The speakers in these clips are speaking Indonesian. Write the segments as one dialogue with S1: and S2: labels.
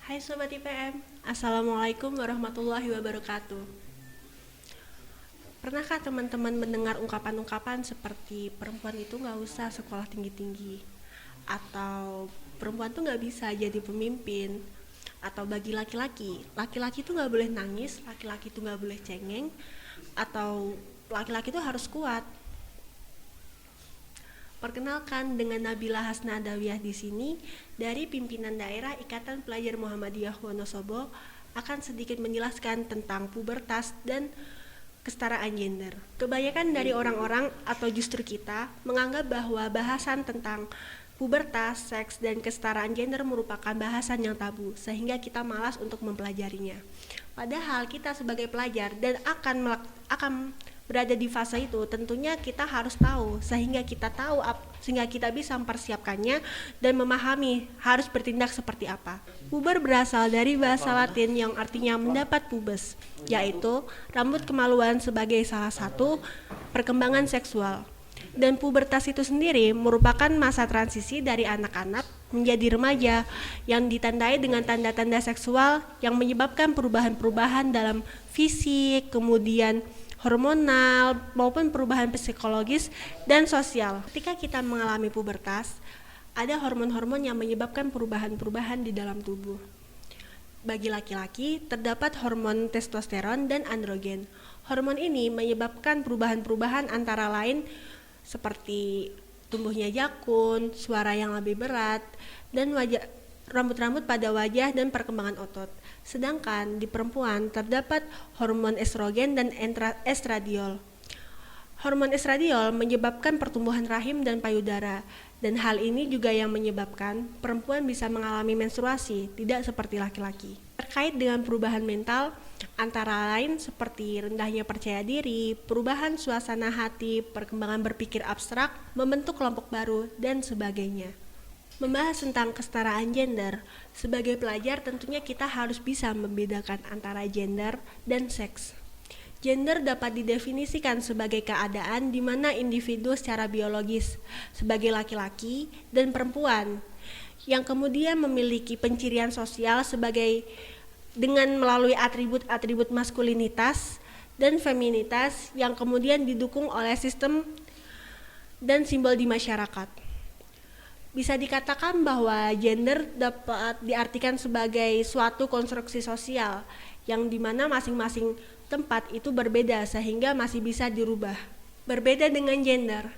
S1: Hai Sobat IPM, Assalamualaikum warahmatullahi wabarakatuh. Pernahkah teman-teman mendengar ungkapan-ungkapan seperti perempuan itu gak usah sekolah tinggi-tinggi, atau perempuan tuh gak bisa jadi pemimpin, atau bagi laki-laki, laki-laki tuh gak boleh nangis, laki-laki tuh gak boleh cengeng, atau laki-laki tuh harus kuat. Perkenalkan dengan Nabila Hasna Adawiyah di sini dari pimpinan daerah Ikatan Pelajar Muhammadiyah Wonosobo akan sedikit menjelaskan tentang pubertas dan kesetaraan gender. Kebanyakan dari orang-orang atau justru kita menganggap bahwa bahasan tentang pubertas, seks, dan kesetaraan gender merupakan bahasan yang tabu sehingga kita malas untuk mempelajarinya. Padahal kita sebagai pelajar dan akan berada di fase itu, tentunya kita harus tahu sehingga kita bisa mempersiapkannya dan memahami harus bertindak seperti apa. Puber berasal dari bahasa Latin yang artinya mendapat pubes, yaitu rambut kemaluan sebagai salah satu perkembangan seksual. Dan pubertas itu sendiri merupakan masa transisi dari anak-anak menjadi remaja yang ditandai dengan tanda-tanda seksual yang menyebabkan perubahan-perubahan dalam fisik, kemudian hormonal maupun perubahan psikologis dan sosial. Ketika kita mengalami pubertas, ada hormon-hormon yang menyebabkan perubahan-perubahan di dalam tubuh. Bagi laki-laki, terdapat hormon testosteron dan androgen. Hormon ini menyebabkan perubahan-perubahan antara lain seperti tumbuhnya jakun, suara yang lebih berat, dan rambut-rambut pada wajah dan perkembangan otot. Sedangkan di perempuan terdapat hormon estrogen dan estradiol. Hormon estradiol menyebabkan pertumbuhan rahim dan payudara, dan hal ini juga yang menyebabkan perempuan bisa mengalami menstruasi, tidak seperti laki-laki. Terkait dengan perubahan mental, antara lain seperti rendahnya percaya diri, perubahan suasana hati, perkembangan berpikir abstrak, membentuk kelompok baru, dan sebagainya. Membahas tentang kesetaraan gender, sebagai pelajar tentunya kita harus bisa membedakan antara gender dan seks. Gender dapat didefinisikan sebagai keadaan di mana individu secara biologis sebagai laki-laki dan perempuan yang kemudian memiliki pencirian sosial dengan melalui atribut-atribut maskulinitas dan feminitas yang kemudian didukung oleh sistem dan simbol di masyarakat. Bisa dikatakan bahwa gender dapat diartikan sebagai suatu konstruksi sosial yang dimana masing-masing tempat itu berbeda sehingga masih bisa dirubah. Berbeda dengan gender,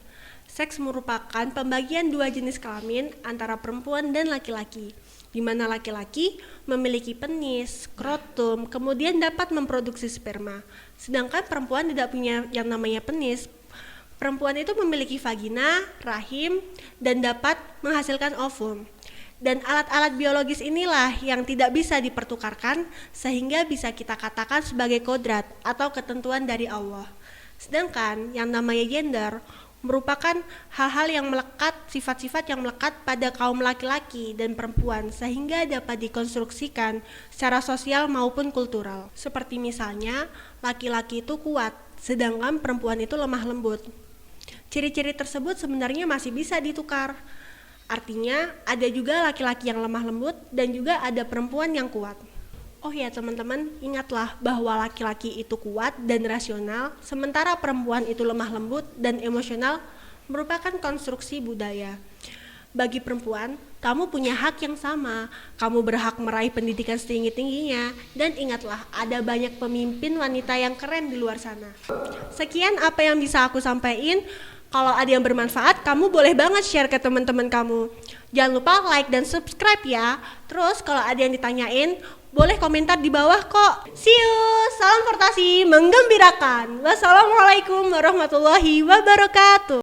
S1: seks merupakan pembagian dua jenis kelamin antara perempuan dan laki-laki, di mana laki-laki memiliki penis, skrotum, kemudian dapat memproduksi sperma, sedangkan perempuan tidak punya yang namanya penis. Perempuan itu memiliki vagina, rahim, dan dapat menghasilkan ovum. Dan alat-alat biologis inilah yang tidak bisa dipertukarkan sehingga bisa kita katakan sebagai kodrat atau ketentuan dari Allah. Sedangkan yang namanya gender merupakan hal-hal yang melekat, sifat-sifat yang melekat pada kaum laki-laki dan perempuan sehingga dapat dikonstruksikan secara sosial maupun kultural. Seperti misalnya laki-laki itu kuat, sedangkan perempuan itu lemah lembut. Ciri-ciri tersebut sebenarnya masih bisa ditukar. Artinya ada juga laki-laki yang lemah lembut dan juga ada perempuan yang kuat. Oh ya teman-teman, ingatlah bahwa laki-laki itu kuat dan rasional, sementara perempuan itu lemah lembut dan emosional merupakan konstruksi budaya. Bagi perempuan, kamu punya hak yang sama, kamu berhak meraih pendidikan setinggi-tingginya, dan ingatlah ada banyak pemimpin wanita yang keren di luar sana. Sekian apa yang bisa aku sampaikan. Kalau ada yang bermanfaat, kamu boleh banget share ke teman-teman kamu. Jangan lupa like dan subscribe ya. Terus kalau ada yang ditanyain, boleh komentar di bawah kok. See you, salam portasi menggembirakan. Wassalamualaikum warahmatullahi wabarakatuh.